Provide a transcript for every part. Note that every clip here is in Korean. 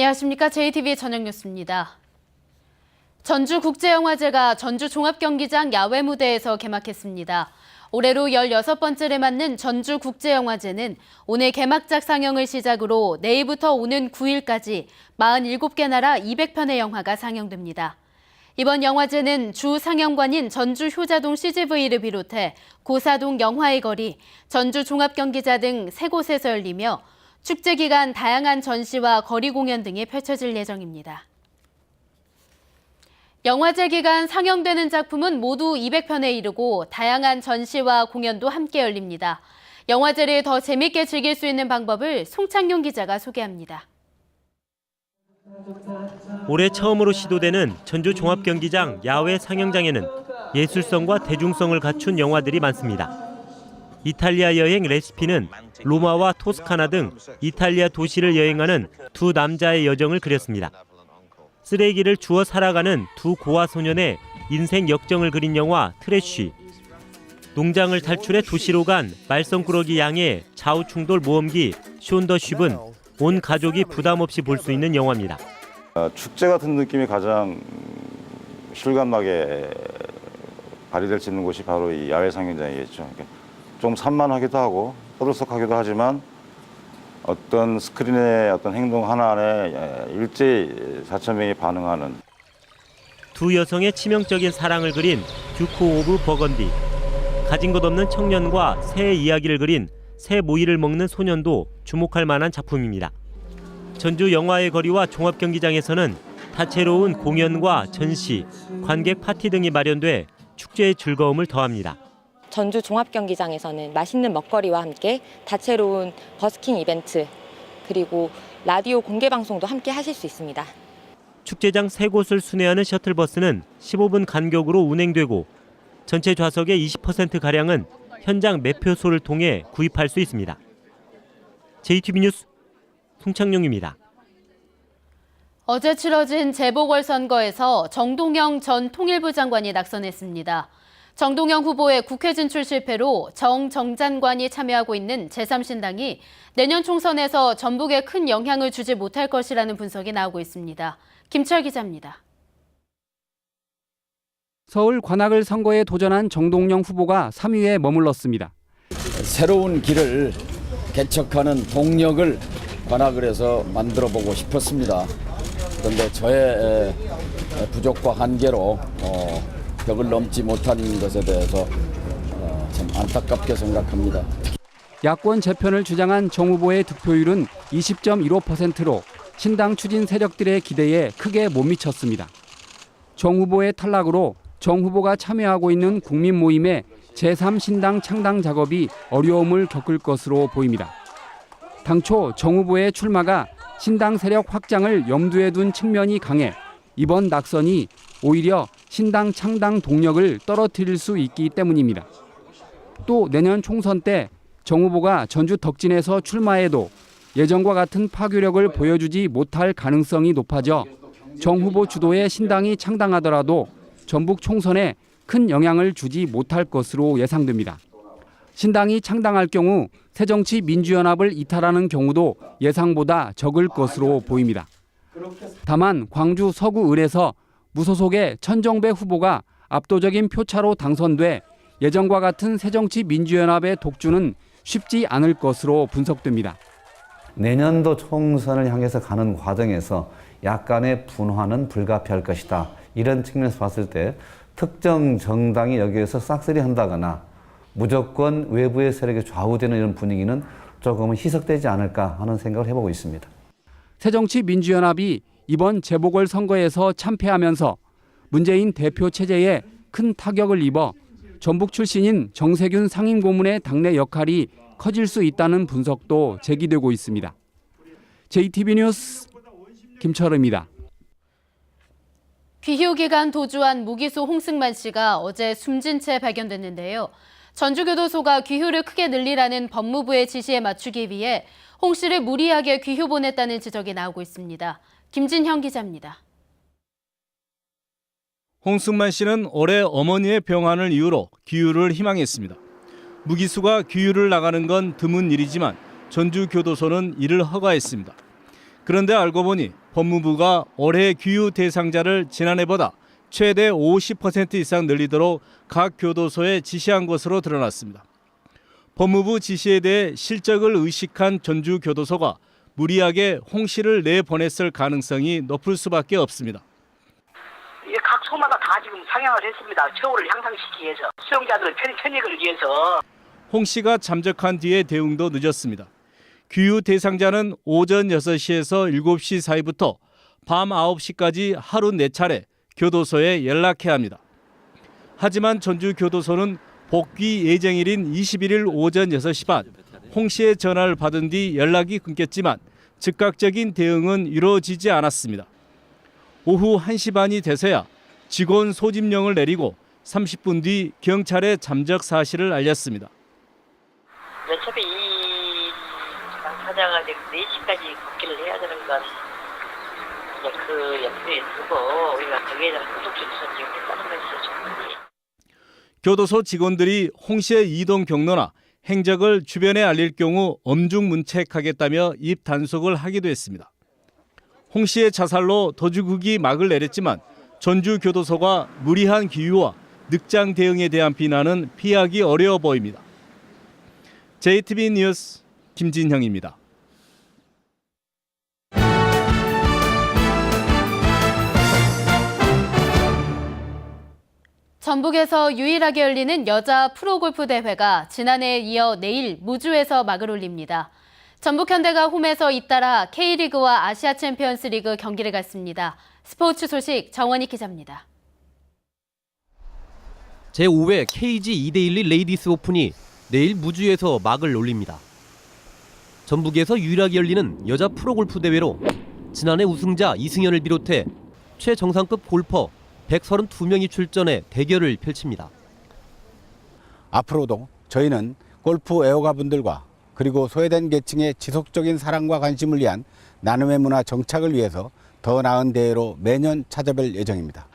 안녕하십니까. JTBC 저녁 뉴스입니다. 전주국제영화제가 전주종합경기장 야외 무대에서 개막했습니다. 올해로 16번째를 맞는 전주국제영화제는 오늘 개막작 상영을 시작으로 내일부터 오는 9일까지 47개 나라 200편의 영화가 상영됩니다. 이번 영화제는 주 상영관인 전주 효자동 CGV를 비롯해 고사동 영화의 거리, 전주 종합경기장 등 3곳에서 열리며 축제 기간 다양한 전시와 거리 공연 등이 펼쳐질 예정입니다. 영화제 기간 상영되는 작품은 모두 200편에 이르고 다양한 전시와 공연도 함께 열립니다. 영화제를 더 재밌게 즐길 수 있는 방법을 송창용 기자가 소개합니다. 올해 처음으로 시도되는 전주 종합경기장 야외 상영장에는 예술성과 대중성을 갖춘 영화들이 많습니다. 이탈리아 여행 레시피는 로마와 토스카나 등 이탈리아 도시를 여행하는 두 남자의 여정을 그렸습니다. 쓰레기를 주워 살아가는 두 고아 소년의 인생 역정을 그린 영화 트래쉬. 농장을 탈출해 도시로 간 말썽꾸러기 양의 좌우충돌 모험기 숀 더 쉽은 온 가족이 부담 없이 볼 수 있는 영화입니다. 축제 같은 느낌이 가장 실감나게 발휘될 수 있는 곳이 바로 이 야외 상영장이겠죠. 좀 산만하기도 하고 떠들썩하기도 하지만 어떤 스크린의 어떤 행동 하나하나에 일제히 4,000명이 반응하는 두 여성의 치명적인 사랑을 그린 듀크 오브 버건디. 가진 것 없는 청년과 새의 이야기를 그린 새 모이를 먹는 소년도 주목할 만한 작품입니다. 전주 영화의 거리와 종합경기장에서는 다채로운 공연과 전시, 관객 파티 등이 마련돼 축제의 즐거움을 더합니다. 전주 종합경기장에서는 맛있는 먹거리와 함께 다채로운 버스킹 이벤트 그리고 라디오 공개 방송도 함께 하실 수 있습니다. 축제장 3곳을 순회하는 셔틀버스는 15분 간격으로 운행되고 전체 좌석의 20%가량은 현장 매표소를 통해 구입할 수 있습니다. JTBC 뉴스 송창용입니다. 어제 치러진 재보궐선거에서 정동영 전 통일부 장관이 낙선했습니다. 정동영 후보의 국회 진출 실패로 정 장관이 참여하고 있는 제3신당이 내년 총선에서 전북에 큰 영향을 주지 못할 것이라는 분석이 나오고 있습니다. 김철 기자입니다. 서울 관악을 선거에 도전한 정동영 후보가 3위에 머물렀습니다. 새로운 길을 개척하는 동력을 관악을에서 만들어보고 싶었습니다. 그런데 저의 부족과 한계로 벽을 넘지 못한 것에 대해서 참 안타깝게 생각합니다. 야권 재편을 주장한 정 후보의 득표율은 20.15%로 신당 추진 세력들의 기대에 크게 못 미쳤습니다. 정 후보의 탈락으로 정 후보가 참여하고 있는 국민 모임의 제3신당 창당 작업이 어려움을 겪을 것으로 보입니다. 당초 정 후보의 출마가 신당 세력 확장을 염두에 둔 측면이 강해 이번 낙선이 오히려 신당 창당 동력을 떨어뜨릴 수 있기 때문입니다. 또 내년 총선 때 정 후보가 전주 덕진에서 출마해도 예전과 같은 파괴력을 보여주지 못할 가능성이 높아져 정 후보 주도의 신당이 창당하더라도 전북 총선에 큰 영향을 주지 못할 것으로 예상됩니다. 신당이 창당할 경우 새정치민주연합을 이탈하는 경우도 예상보다 적을 것으로 보입니다. 다만 광주 서구을에서 무소속의 천정배 후보가 압도적인 표차로 당선돼 예전과 같은 새정치민주연합의 독주는 쉽지 않을 것으로 분석됩니다. 내년도 총선을 향해서 가는 과정에서 약간의 분화는 불가피할 것이다. 이런 측면에서 봤을 때 특정 정당이 여기에서 싹쓸이 한다거나 무조건 외부의 세력에 좌우되는 이런 분위기는 조금은 희석되지 않을까 하는 생각을 해보고 있습니다. 새정치민주연합이 이번 재보궐선거에서 참패하면서 문재인 대표 체제에 큰 타격을 입어 전북 출신인 정세균 상임고문의 당내 역할이 커질 수 있다는 분석도 제기되고 있습니다. JTBC 뉴스 김철우입니다. 귀휴 기간 도주한 무기수 홍승만 씨가 어제 숨진 채 발견됐는데요. 전주교도소가 귀휴를 크게 늘리라는 법무부의 지시에 맞추기 위해 홍 씨를 무리하게 귀휴 보냈다는 지적이 나오고 있습니다. 김진형 기자입니다. 홍승만 씨는 올해 어머니의 병환을 이유로 귀휴를 희망했습니다. 무기수가 귀휴를 나가는 건 드문 일이지만 전주교도소는 이를 허가했습니다. 그런데 알고 보니 법무부가 올해 규유 대상자를 지난해보다 최대 50% 이상 늘리도록 각 교도소에 지시한 것으로 드러났습니다. 법무부 지시에 대해 실적을 의식한 전주교도소가 무리하게 홍 씨를 내보냈을 가능성이 높을 수밖에 없습니다. 각 소마다 다 지금 상향을 했습니다. 처우를 향상시키기 위해서, 수용자들 편익을 위해서. 홍 씨가 잠적한 뒤에 대응도 늦었습니다. 규유 대상자는 오전 6시에서 7시 사이부터 밤 9시까지 하루 4차례 교도소에 연락해야 합니다. 하지만 전주교도소는 복귀 예정일인 21일 오전 6시 반 홍 씨의 전화를 받은 뒤 연락이 끊겼지만 즉각적인 대응은 이루어지지 않았습니다. 오후 1시 반이 돼서야 직원 소집령을 내리고 30분 뒤 경찰에 잠적 사실을 알렸습니다. 어차피 이 사자가 4시까지 복귀를 해야 되는 건 그 옆에 두고 우리가 거기에 대한 후속조치를 지금 했다는 것이죠, 충분히. 교도소 직원들이 홍 씨의 이동 경로나 행적을 주변에 알릴 경우 엄중 문책하겠다며 입 단속을 하기도 했습니다. 홍 씨의 자살로 도주국이 막을 내렸지만 전주교도소가 무리한 기유와 늑장 대응에 대한 비난은 피하기 어려워 보입니다. JTBC 뉴스 김진형입니다. 전북에서 유일하게 열리는 여자 프로골프 대회가 지난해에 이어 내일 무주에서 막을 올립니다. 전북현대가 홈에서 잇따라 K리그와 아시아 챔피언스 리그 경기를 갖습니다. 스포츠 소식 정원희 기자입니다. 제5회 KG 2대1 레이디스 오픈이 내일 무주에서 막을 올립니다. 전북에서 유일하게 열리는 여자 프로골프 대회로 지난해 우승자 이승현을 비롯해 최정상급 골퍼 132명이 출전해 대결을 펼칩니다. 앞으로도 저희는 골프 애호가분들과 그리고 소외된 계층의 지속적인 사랑과 관심을 위한 나눔의 문화 정착을 위해서 더 나은 대회로 매년 찾아뵐 예정입니다.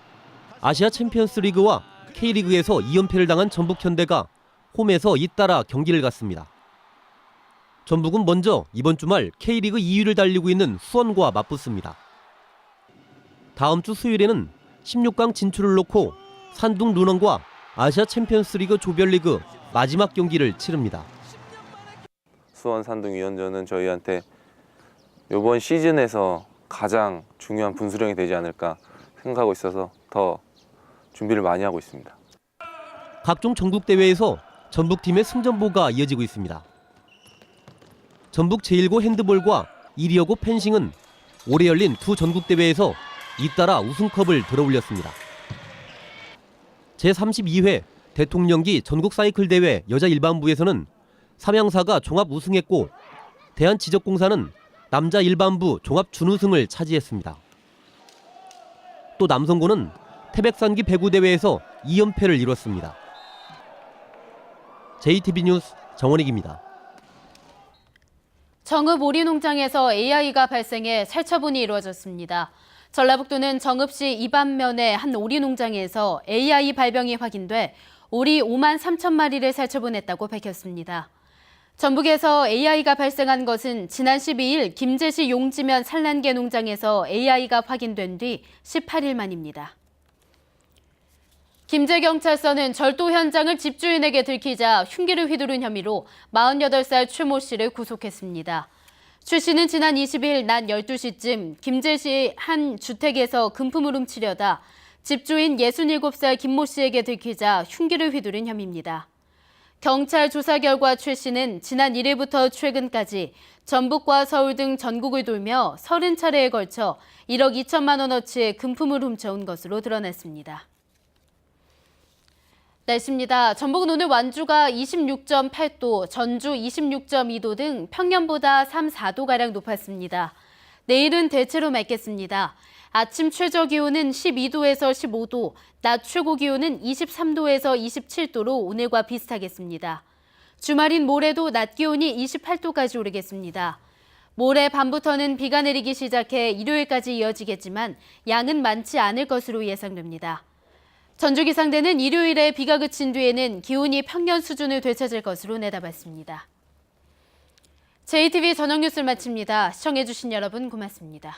아시아 챔피언스 리그와 K리그에서 2연패를 당한 전북현대가 홈에서 잇따라 경기를 갖습니다. 전북은 먼저 이번 주말 K리그 2위를 달리고 있는 수원과 맞붙습니다. 다음 주 수요일에는 16강 진출을 놓고 산둥 루넌과 아시아 챔피언스 리그 조별리그 마지막 경기를 치릅니다. 수원 산둥 2연전은 저희한테 이번 시즌에서 가장 중요한 분수령이 되지 않을까 생각하고 있어서 더 준비를 많이 하고 있습니다. 각종 전국대회에서 전북팀의 승전보가 이어지고 있습니다. 전북 제1고 핸드볼과 1위여고 펜싱은 올해 열린 두 전국대회에서 잇따라 우승컵을 들어올렸습니다. 제32회 대통령기 전국 사이클 대회 여자 일반부에서는 삼양사가 종합 우승했고 대한지적공사는 남자 일반부 종합 준우승을 차지했습니다. 또 남성고는 태백산기 배구 대회에서 2연패를 이뤘습니다. JTBC 뉴스 정원익입니다. 정읍 오리농장에서 AI가 발생해 살처분이 이루어졌습니다. 전라북도는 정읍시 이반면의 한 오리 농장에서 AI 발병이 확인돼 오리 5만 3천 마리를 살처분했다고 밝혔습니다. 전북에서 AI가 발생한 것은 지난 12일 김제시 용지면 산란개 농장에서 AI가 확인된 뒤 18일 만입니다. 김제경찰서는 절도 현장을 집주인에게 들키자 흉기를 휘두른 혐의로 48살 최 모 씨를 구속했습니다. 최 씨는 지난 20일 낮 12시쯤 김제시 한 주택에서 금품을 훔치려다 집주인 67살 김 모 씨에게 들키자 흉기를 휘두른 혐의입니다. 경찰 조사 결과 최 씨는 지난 1일부터 최근까지 전북과 서울 등 전국을 돌며 30차례에 걸쳐 1억 2천만 원어치의 금품을 훔쳐온 것으로 드러났습니다. 날씨입니다. 전북은 오늘 완주가 26.8도, 전주 26.2도 등 평년보다 3, 4도가량 높았습니다. 내일은 대체로 맑겠습니다. 아침 최저 기온은 12도에서 15도, 낮 최고 기온은 23도에서 27도로 오늘과 비슷하겠습니다. 주말인 모레도 낮 기온이 28도까지 오르겠습니다. 모레 밤부터는 비가 내리기 시작해 일요일까지 이어지겠지만 양은 많지 않을 것으로 예상됩니다. 전주기상대는 일요일에 비가 그친 뒤에는 기온이 평년 수준을 되찾을 것으로 내다봤습니다. JTBC 저녁 뉴스를 마칩니다. 시청해주신 여러분 고맙습니다.